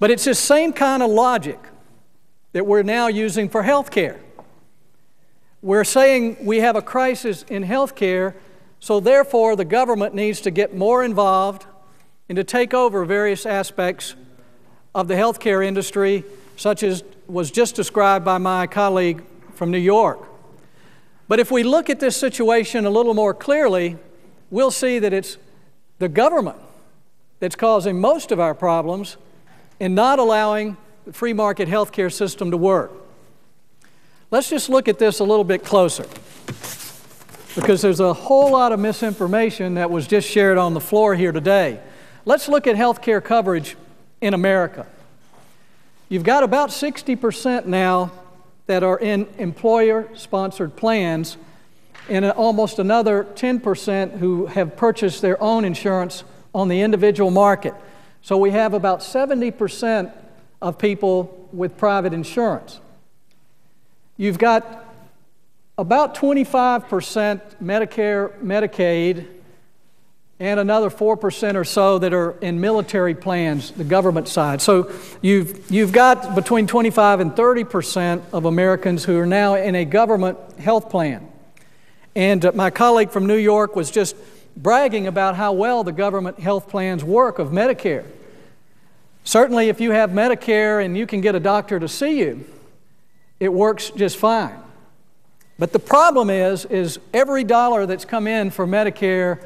But it's the same kind of logic that we're now using for health care. We're saying we have a crisis in health care, so therefore the government needs to get more involved and to take over various aspects of the health care industry, such as was just described by my colleague from New York. But if we look at this situation a little more clearly, we'll see that it's the government that's causing most of our problems in not allowing the free market health care system to work. Let's just look at this a little bit closer, because there's a whole lot of misinformation that was just shared on the floor here today. Let's look at health care coverage in America. You've got about 60% now that are in employer-sponsored plans, and almost another 10% who have purchased their own insurance on the individual market. So we have about 70% of people with private insurance. You've got about 25% Medicare, Medicaid, and another 4% or so that are in military plans, the government side. So you've got between 25 and 30% of Americans who are now in a government health plan. And my colleague from New York was just bragging about how well the government health plans work of Medicare. Certainly if you have Medicare and you can get a doctor to see you, it works just fine. But the problem is every dollar that's come in for Medicare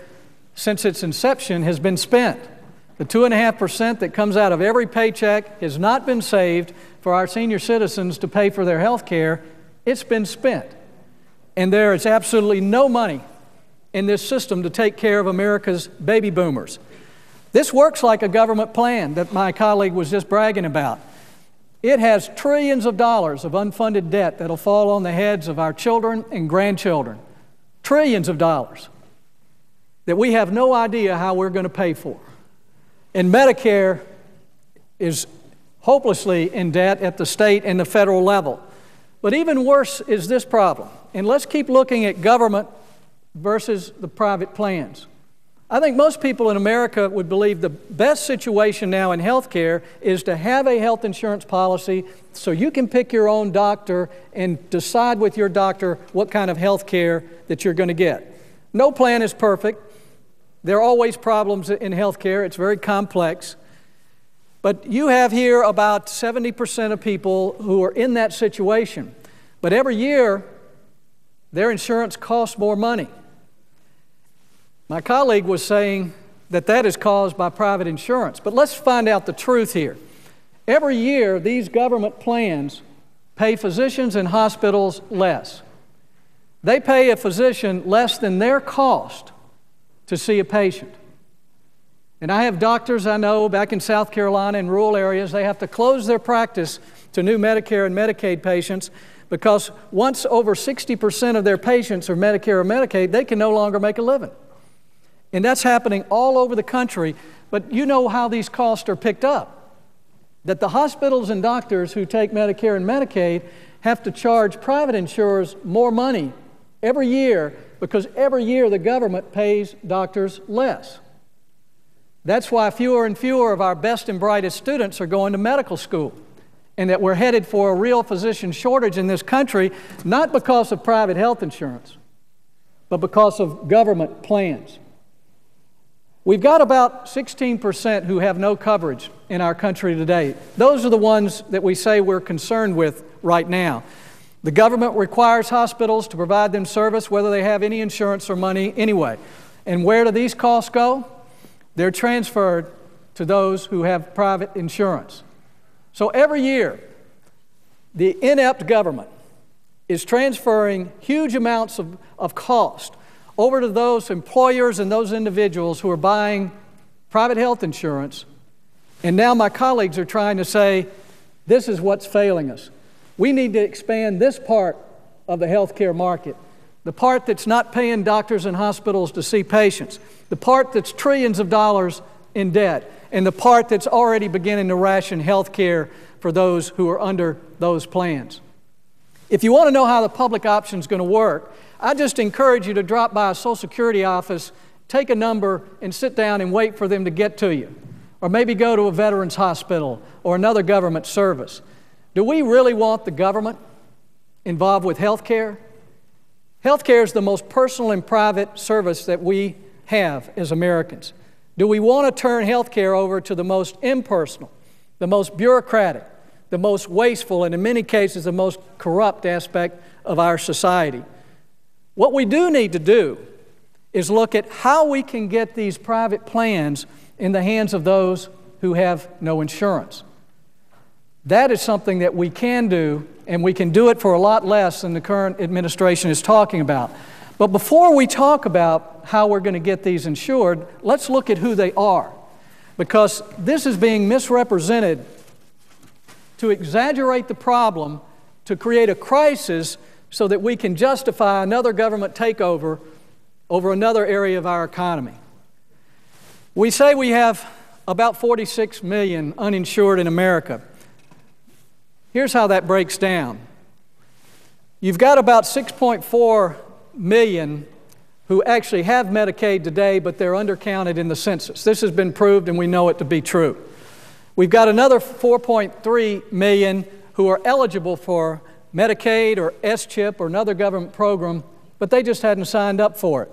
since its inception has been spent. The 2.5% that comes out of every paycheck has not been saved for our senior citizens to pay for their health care. It's been spent. And there is absolutely no money in this system to take care of America's baby boomers. This works like a government plan that my colleague was just bragging about. It has trillions of dollars of unfunded debt that'll fall on the heads of our children and grandchildren. Trillions of dollars that we have no idea how we're going to pay for. And Medicare is hopelessly in debt at the state and the federal level. But even worse is this problem. And let's keep looking at government versus the private plans. I think most people in America would believe the best situation now in health care is to have a health insurance policy so you can pick your own doctor and decide with your doctor what kind of health care that you're going to get. No plan is perfect. There are always problems in health care. It's very complex. But you have here about 70% of people who are in that situation. But every year, their insurance costs more money. My colleague was saying that that is caused by private insurance. But let's find out the truth here. Every year, these government plans pay physicians and hospitals less. They pay a physician less than their cost to see a patient. And I have doctors I know back in South Carolina in rural areas, they have to close their practice to new Medicare and Medicaid patients because once over 60% of their patients are Medicare or Medicaid, they can no longer make a living. And that's happening all over the country, but you know how these costs are picked up. That the hospitals and doctors who take Medicare and Medicaid have to charge private insurers more money every year because every year the government pays doctors less. That's why fewer and fewer of our best and brightest students are going to medical school, and that we're headed for a real physician shortage in this country, not because of private health insurance, but because of government plans. We've got about 16% who have no coverage in our country today. Those are the ones that we say we're concerned with right now. The government requires hospitals to provide them service whether they have any insurance or money anyway. And where do these costs go? They're transferred to those who have private insurance. So every year, the inept government is transferring huge amounts of cost over to those employers and those individuals who are buying private health insurance. And now my colleagues are trying to say, this is what's failing us. We need to expand this part of the healthcare market, the part that's not paying doctors and hospitals to see patients, the part that's trillions of dollars in debt, and the part that's already beginning to ration health care for those who are under those plans. If you want to know how the public option is going to work, I just encourage you to drop by a Social Security office, take a number, and sit down and wait for them to get to you. or maybe go to a veterans hospital or another government service. Do we really want the government involved with health care? Health care is the most personal and private service that we have as Americans. Do we want to turn health care over to the most impersonal, the most bureaucratic, the most wasteful, and in many cases the most corrupt aspect of our society? What we do need to do is look at how we can get these private plans in the hands of those who have no insurance. That is something that we can do, and we can do it for a lot less than the current administration is talking about. But before we talk about how we're going to get these insured, let's look at who they are, because this is being misrepresented to exaggerate the problem, to create a crisis so that we can justify another government takeover over another area of our economy. We say we have about 46 million uninsured in America. Here's how that breaks down. You've got about 6.4 million who actually have Medicaid today, but they're undercounted in the census. This has been proved, and we know it to be true. We've got another 4.3 million who are eligible for Medicaid or S-CHIP or another government program, but they just hadn't signed up for it.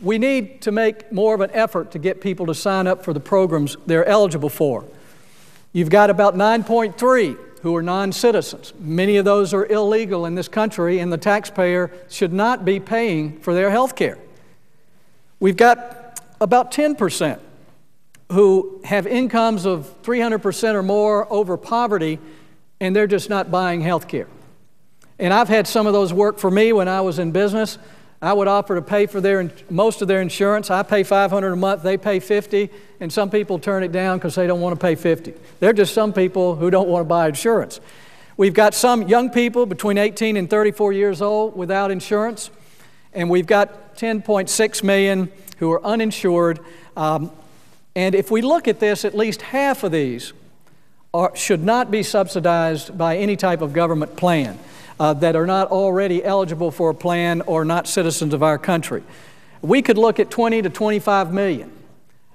We need to make more of an effort to get people to sign up for the programs they're eligible for. You've got about 9.3 who are non-citizens. Many of those are illegal in this country, and the taxpayer should not be paying for their health care. We've got about 10% who have incomes of 300% or more over poverty, and they're just not buying health care. And I've had some of those work for me when I was in business. I would offer to pay for most of their insurance. I pay $500 a month, they pay $50, and some people turn it down because they don't want to pay $50. They're just some people who don't want to buy insurance. We've got some young people between 18 and 34 years old without insurance, and we've got 10.6 million who are uninsured. And if we look at this, at least half of these should not be subsidized by any type of government plan. That are not already eligible for a plan or not citizens of our country. We could look at 20 to 25 million.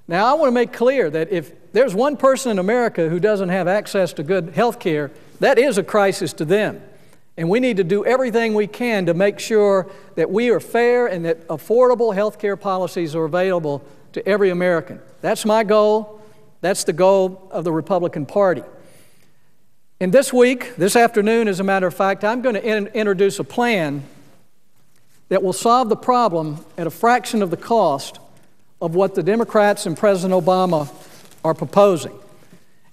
Now, I want to make clear that if there's one person in America who doesn't have access to good health care, that is a crisis to them. And we need to do everything we can to make sure that we are fair and that affordable health care policies are available to every American. That's my goal. That's the goal of the Republican Party. And this afternoon, as a matter of fact, I'm going to introduce a plan that will solve the problem at a fraction of the cost of what the Democrats and President Obama are proposing.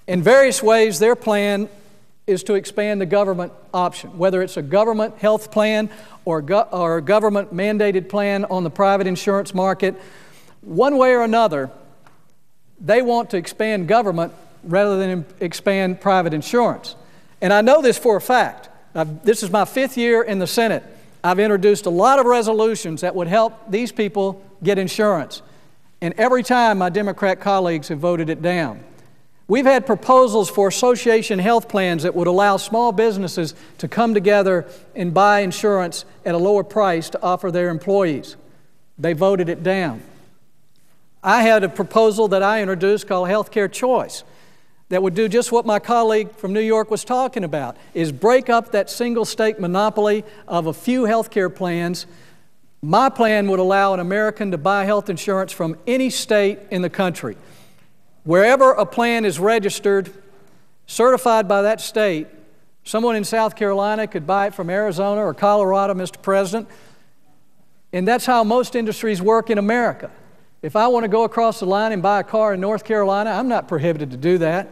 In various ways, their plan is to expand the government option, whether it's a government health plan or a government mandated plan on the private insurance market. One way or another, they want to expand government rather than expand private insurance. And I know this for a fact. This is my 5th year in the Senate. I've introduced a lot of resolutions that would help these people get insurance. And every time my Democrat colleagues have voted it down. We've had proposals for association health plans that would allow small businesses to come together and buy insurance at a lower price to offer their employees. They voted it down. I had a proposal that I introduced called Healthcare Choice that would do just what my colleague from New York was talking about, is break up that single state monopoly of a few health care plans. My plan would allow an American to buy health insurance from any state in the country. Wherever a plan is registered, certified by that state, someone in South Carolina could buy it from Arizona or Colorado, Mr. President. And that's how most industries work in America. If I want to go across the line and buy a car in North Carolina, I'm not prohibited to do that.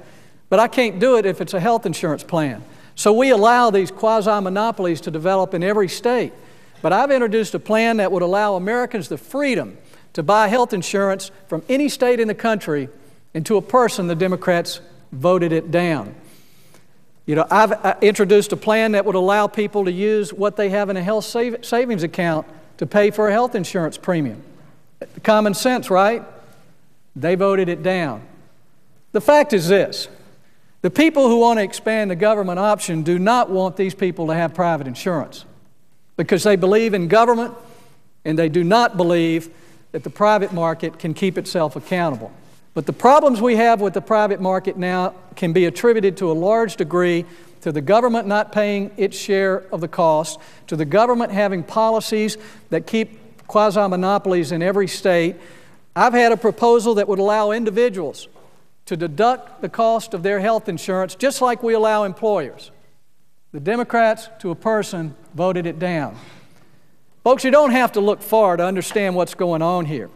But I can't do it if it's a health insurance plan. So we allow these quasi-monopolies to develop in every state. But I've introduced a plan that would allow Americans the freedom to buy health insurance from any state in the country, and to a person, the Democrats voted it down. You know, I've introduced a plan that would allow people to use what they have in a health savings account to pay for a health insurance premium. Common sense, right? They voted it down. The fact is this: the people who want to expand the government option do not want these people to have private insurance because they believe in government and they do not believe that the private market can keep itself accountable. But the problems we have with the private market now can be attributed to a large degree to the government not paying its share of the cost, to the government having policies that keep quasi-monopolies in every state. I've had a proposal that would allow individuals to deduct the cost of their health insurance just like we allow employers. The Democrats, to a person, voted it down. Folks, you don't have to look far to understand what's going on here.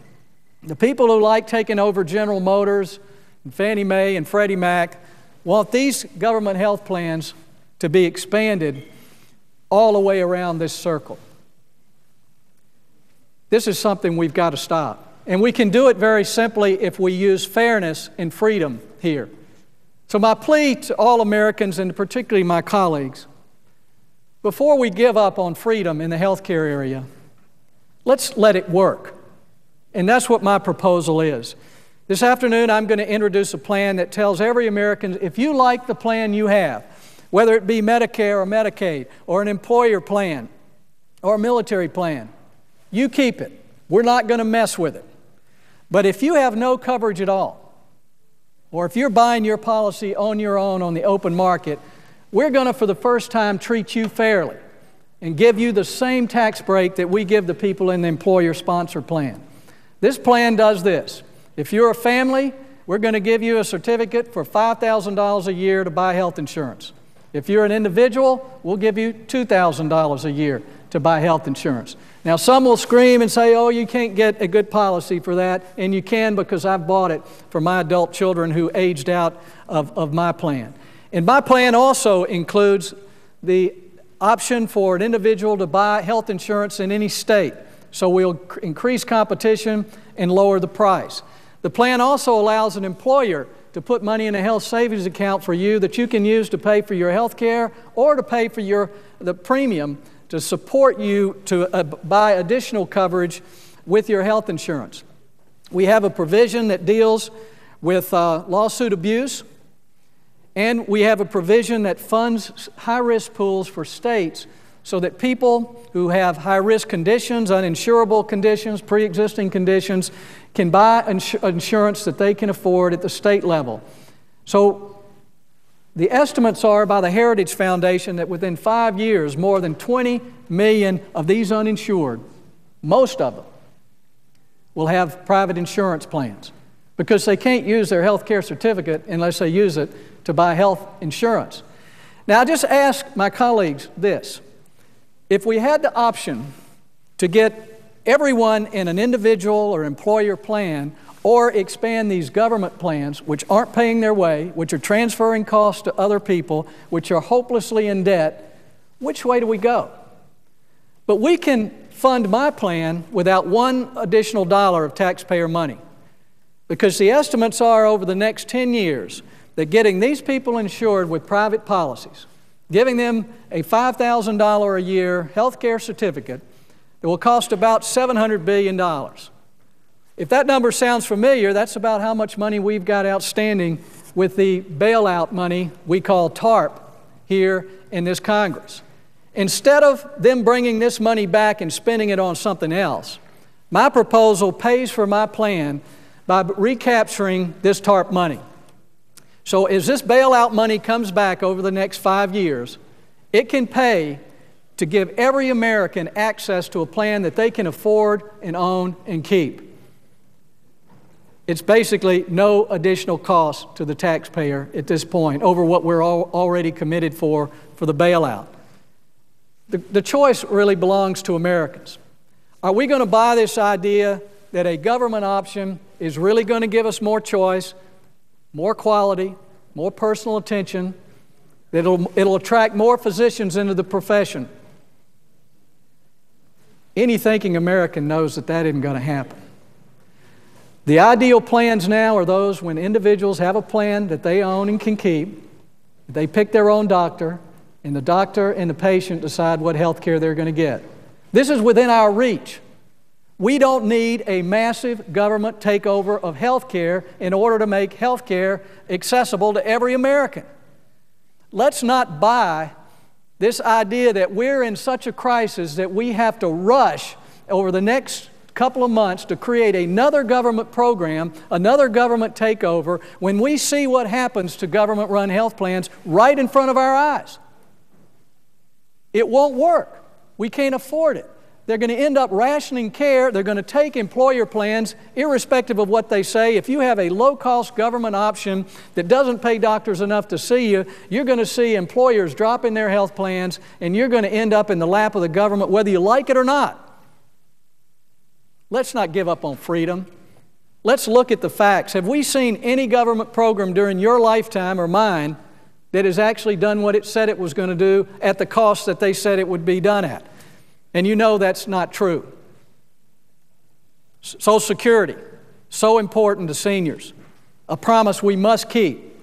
The people who like taking over General Motors and Fannie Mae and Freddie Mac want these government health plans to be expanded all the way around this circle. This is something we've got to stop. And we can do it very simply if we use fairness and freedom here. So my plea to all Americans, and particularly my colleagues, before we give up on freedom in the healthcare area, let's let it work. And that's what my proposal is. This afternoon, I'm going to introduce a plan that tells every American, if you like the plan you have, whether it be Medicare or Medicaid or an employer plan or a military plan, you keep it. We're not going to mess with it. But if you have no coverage at all, or if you're buying your policy on your own on the open market, we're going to, for the first time, treat you fairly and give you the same tax break that we give the people in the employer-sponsored plan. This plan does this. If you're a family, we're going to give you a certificate for $5,000 a year to buy health insurance. If you're an individual, we'll give you $2,000 a year to buy health insurance. Now, some will scream and say, oh, you can't get a good policy for that, and you can because I've bought it for my adult children who aged out of my plan. And my plan also includes the option for an individual to buy health insurance in any state. So we'll increase competition and lower the price. The plan also allows an employer to put money in a health savings account for you that you can use to pay for your health care or to pay for the premium to support you to buy additional coverage with your health insurance. We have a provision that deals with lawsuit abuse, and we have a provision that funds high-risk pools for states so that people who have high-risk conditions, uninsurable conditions, pre-existing conditions, can buy insurance that they can afford at the state level. So the estimates are by the Heritage Foundation that within 5 years, more than 20 million of these uninsured, most of them, will have private insurance plans because they can't use their health care certificate unless they use it to buy health insurance. Now, I just ask my colleagues this. If we had the option to get everyone in an individual or employer plan or expand these government plans, which aren't paying their way, which are transferring costs to other people, which are hopelessly in debt, which way do we go? But we can fund my plan without one additional dollar of taxpayer money, because the estimates are over the next 10 years that getting these people insured with private policies, giving them a $5,000 a year health care certificate that will cost about $700 billion. If that number sounds familiar, that's about how much money we've got outstanding with the bailout money we call TARP here in this Congress. Instead of them bringing this money back and spending it on something else, my proposal pays for my plan by recapturing this TARP money. So as this bailout money comes back over the next 5 years, it can pay to give every American access to a plan that they can afford and own and keep. It's basically no additional cost to the taxpayer at this point over what we're already committed for the bailout. The choice really belongs to Americans. Are we going to buy this idea that a government option is really going to give us more choice, more quality, more personal attention, that it'll attract more physicians into the profession? Any thinking American knows that that isn't going to happen. The ideal plans now are those when individuals have a plan that they own and can keep, they pick their own doctor, and the doctor and the patient decide what health care they're going to get. This is within our reach. We don't need a massive government takeover of health care in order to make health care accessible to every American. Let's not buy this idea that we're in such a crisis that we have to rush over the next couple of months to create another government program, another government takeover, when we see what happens to government-run health plans right in front of our eyes. It won't work. We can't afford it. They're going to end up rationing care. They're going to take employer plans, irrespective of what they say. If you have a low-cost government option that doesn't pay doctors enough to see you, you're going to see employers dropping their health plans, and you're going to end up in the lap of the government, whether you like it or not. Let's not give up on freedom. Let's look at the facts. Have we seen any government program during your lifetime or mine that has actually done what it said it was going to do at the cost that they said it would be done at? And you know that's not true. Social Security, so important to seniors, a promise we must keep,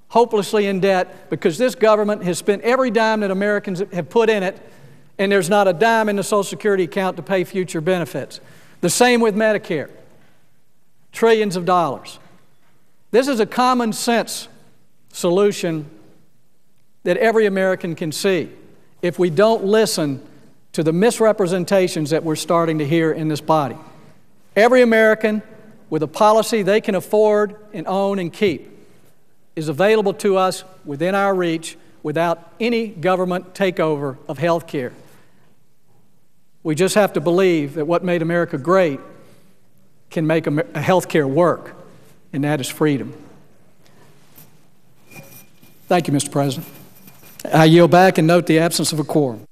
hopelessly in debt because this government has spent every dime that Americans have put in it, and there's not a dime in the Social Security account to pay future benefits. The same with Medicare, trillions of dollars. This is a common sense solution that every American can see if we don't listen to the misrepresentations that we're starting to hear in this body. Every American with a policy they can afford and own and keep is available to us within our reach without any government takeover of health care. We just have to believe that what made America great can make health care work, and that is freedom. Thank you, Mr. President. I yield back and note the absence of a quorum.